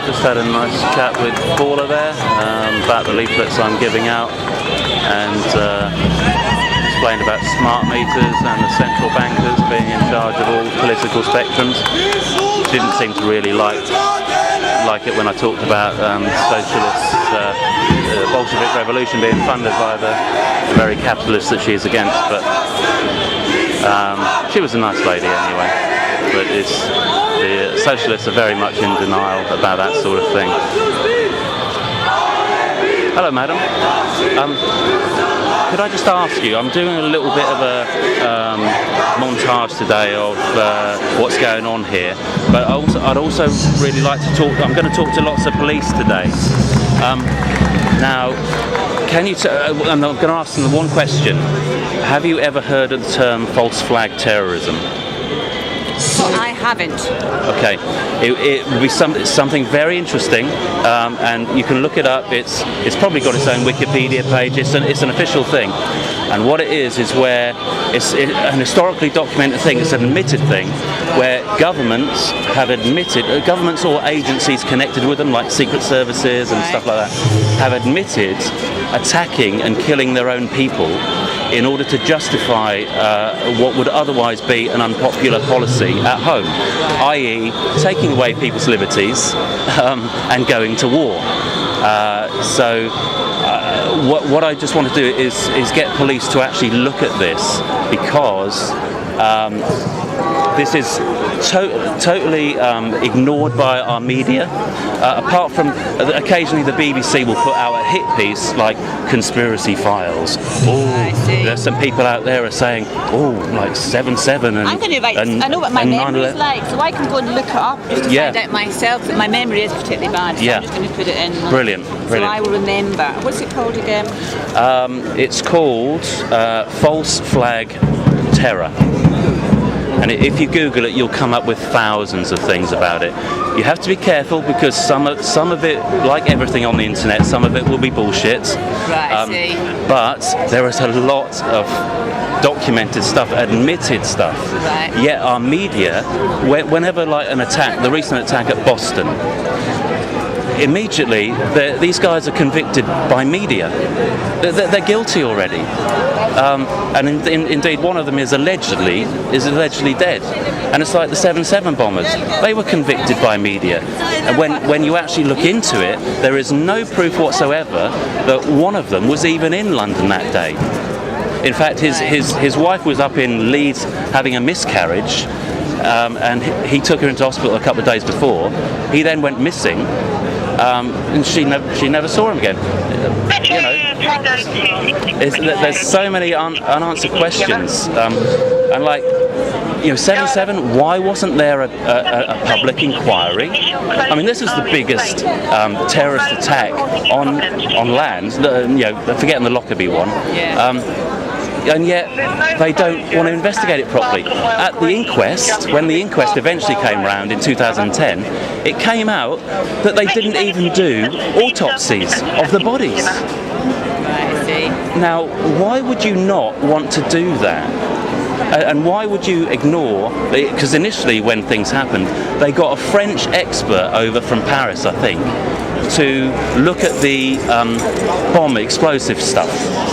just had a nice chat with Paula there about the leaflets I'm giving out, and explained about smart meters and the central bankers being in charge of all political spectrums. Didn't seem to really like it when I talked about socialists, Bolshevik revolution being funded by the very capitalists that she's against, but she was a nice lady anyway. But the socialists are very much in denial about that sort of thing. Hello, madam. Could I just ask you, I'm doing a little bit of a montage today of what's going on here, but I'd also really like to talk. I'm going to talk to lots of police today. Now, can you? I'm going to ask them one question. Have you ever heard of the term false flag terrorism? I haven't. Okay, it would be something very interesting, and you can look it up. It's probably got its own Wikipedia page. It's an official thing, and what it is where it's an historically documented thing. It's an admitted thing, where governments have admitted, governments or agencies connected with them, like secret services and stuff like that, have admitted attacking and killing their own people in order to justify what would otherwise be an unpopular policy at home, i.e. taking away people's liberties and going to war. What I just want to do is get police to actually look at this, because this is totally ignored by our media. Apart from occasionally the BBC will put out a hit piece like Conspiracy Files. There's some people out there are saying, like 7/7 and I'm going to write. I know what my memory is like, so I can go and look it up just to find out myself that my memory is particularly bad. So I'm just going to put it in. Brilliant. So I will remember. What's it called again? It's called False Flag Terror. And if you Google it, you'll come up with thousands of things about it. You have to be careful, because some of it, like everything on the internet, some of it will be bullshit. Right, I see. But there is a lot of documented stuff, admitted stuff. Right. Yet our media, whenever like an attack, the recent attack at Boston, immediately these guys are convicted by media. They're guilty already. And indeed one of them is allegedly dead. And it's like the 7/7 bombers. They were convicted by media. And when you actually look into it, there is no proof whatsoever that one of them was even in London that day. In fact, his wife was up in Leeds having a miscarriage, and he took her into hospital a couple of days before. He then went missing, and she never saw him again. There's so many unanswered questions, and like 7/7. Why wasn't there a public inquiry? I mean, this is the biggest terrorist attack on land. Forgetting the Lockerbie one. And yet they don't want to investigate it properly. At the inquest, when the inquest eventually came round in 2010, it came out that they didn't even do autopsies of the bodies. Now, why would you not want to do that? And why would you ignore, because initially when things happened, they got a French expert over from Paris, I think, to look at the bomb explosive stuff,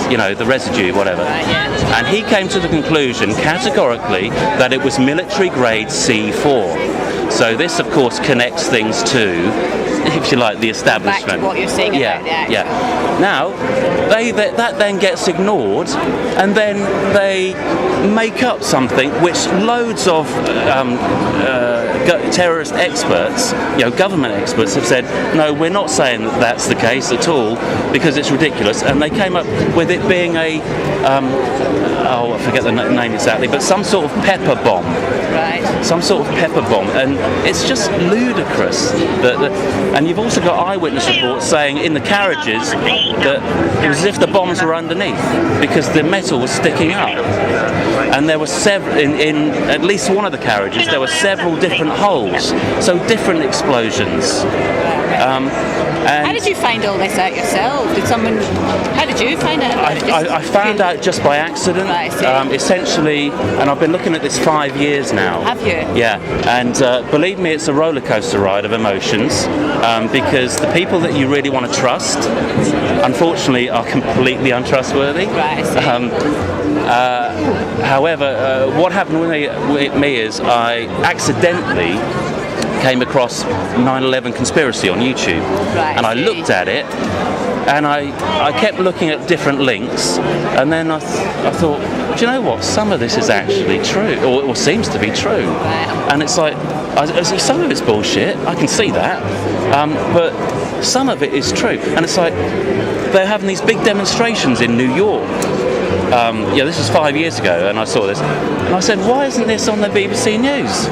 the residue, whatever. And he came to the conclusion categorically that it was military grade C4. So this, of course, connects things to, if you like, the establishment. Back to what you're saying about that. Yeah. Now, that then gets ignored, and then they make up something which loads of terrorist experts, government experts, have said, no, we're not saying that that's the case at all, because it's ridiculous. And they came up with it being a, I forget the name exactly, but some sort of pepper bomb. Right. Some sort of pepper bomb, and it's just ludicrous. And you've also got eyewitness reports saying in the carriages that it was as if the bombs were underneath, because the metal was sticking up. And there were several, in at least one of the carriages, there were several different holes, so different explosions. How did you find all this out yourself? How did you find out about it? I found out just by accident. Right, essentially, and I've been looking at this 5 years now. Have you? Yeah, and believe me, it's a roller coaster ride of emotions, because the people that you really want to trust, unfortunately, are completely untrustworthy. Right, however, what happened with me is I accidentally came across 9/11 Conspiracy on YouTube, right, and I looked at it, and I kept looking at different links, and then I thought, do you know what? Some of this is actually true, or seems to be true, and it's like, some of it's bullshit. I can see that, but some of it is true, and it's like they're having these big demonstrations in New York. This was 5 years ago, and I saw this, and I said, why isn't this on the BBC News?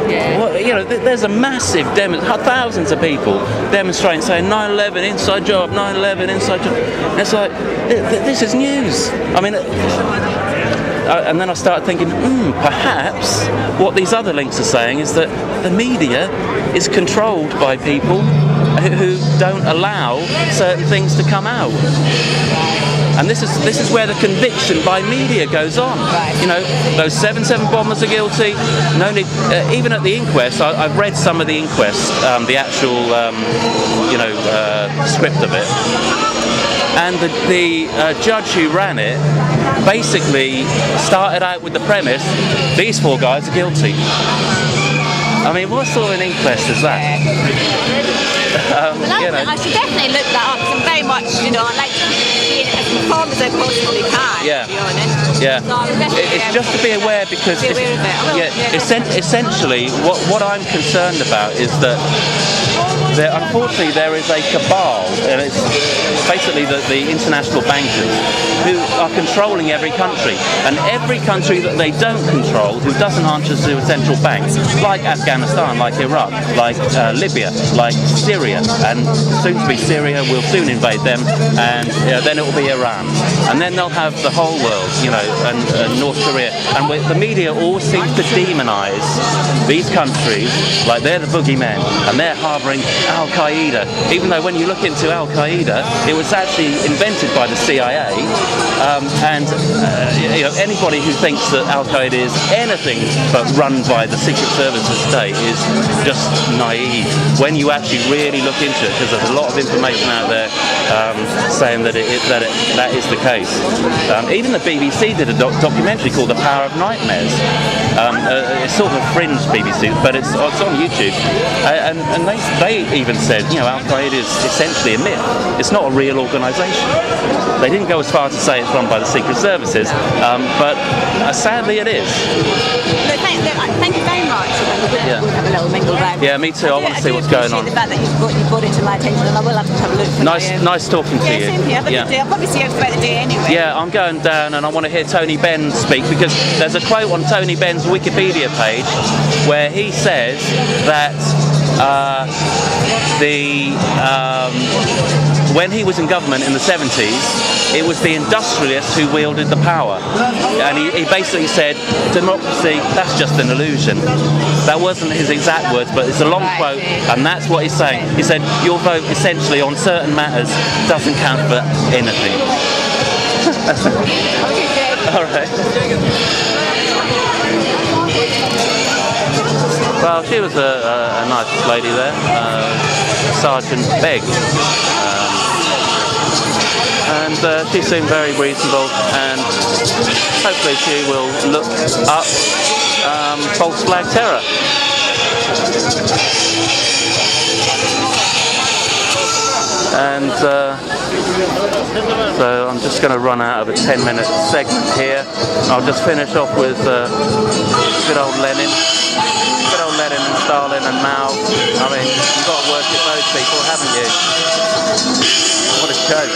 Yeah. Well, there's a massive thousands of people demonstrating, saying 9/11 inside job, 9/11 inside job. And it's like, this is news. I mean, and then I started thinking, perhaps what these other links are saying is that the media is controlled by people who don't allow certain things to come out. And this is where the conviction by media goes on. Right. Those 7/7 bombers are guilty. No need. Even at the inquest, I've read some of the inquest, the actual, script of it. And the judge who ran it basically started out with the premise: these 4 guys are guilty. I mean, what sort of an inquest is that? I should definitely look that up. 'Cause I'm very much, I like to be as informed as I possibly can. Yeah. To be honest. Yeah. So It's just to be aware, because be aware of it. Essentially, what I'm concerned about is that unfortunately there is a cabal, and it's basically the international bankers who are controlling every country, and every country that they don't control, who doesn't answer to a central bank, like Afghanistan, like Iraq, like Libya, like Syria, and soon to be Syria, will soon invade them, and then it will be Iran, and then they'll have the whole world, and North Korea, and the media always seems to demonise these countries like they're the boogeymen, and they're harbouring Al-Qaeda, even though when you look into Al-Qaeda, it was actually invented by the CIA, and anybody who thinks that Al-Qaeda is anything but run by the Secret Services today is just naive when you actually really look into it, because there's a lot of information out there saying that that is the case. Even the BBC did a documentary called The Power of Nightmares. It's sort of a fringe BBC, but it's on YouTube, and they even said, Al-Qaeda is essentially a myth. It's not a real organisation. They didn't go as far to say it's run by the Secret Services, but sadly it is. Thank you very much. Yeah. We'll have a little mingle round. Yeah, me too. I want to see what's going on. The fact that you brought it to my attention, and I will have to have a look. Nice talking to you. Same here. Have a good day. I'll probably see you throughout the day anyway. Yeah, I'm going down, and I want to hear Tony Benn speak, because there's a quote on Tony Benn's Wikipedia page where he says that when he was in government in the 70s, it was the industrialists who wielded the power. And he basically said, democracy, that's just an illusion. That wasn't his exact words, but it's a long quote, and that's what he's saying. He said, your vote essentially on certain matters doesn't count for anything. All right. Well, she was a nice lady there, Sergeant Begg. And she seemed very reasonable, and hopefully she will look up false flag terror. And so I'm just going to run out of a 10-minute segment here. I'll just finish off with good old Lenin. Good old Lenin and Stalin and Mao. I mean, you've got to worship those people, haven't you? What a joke.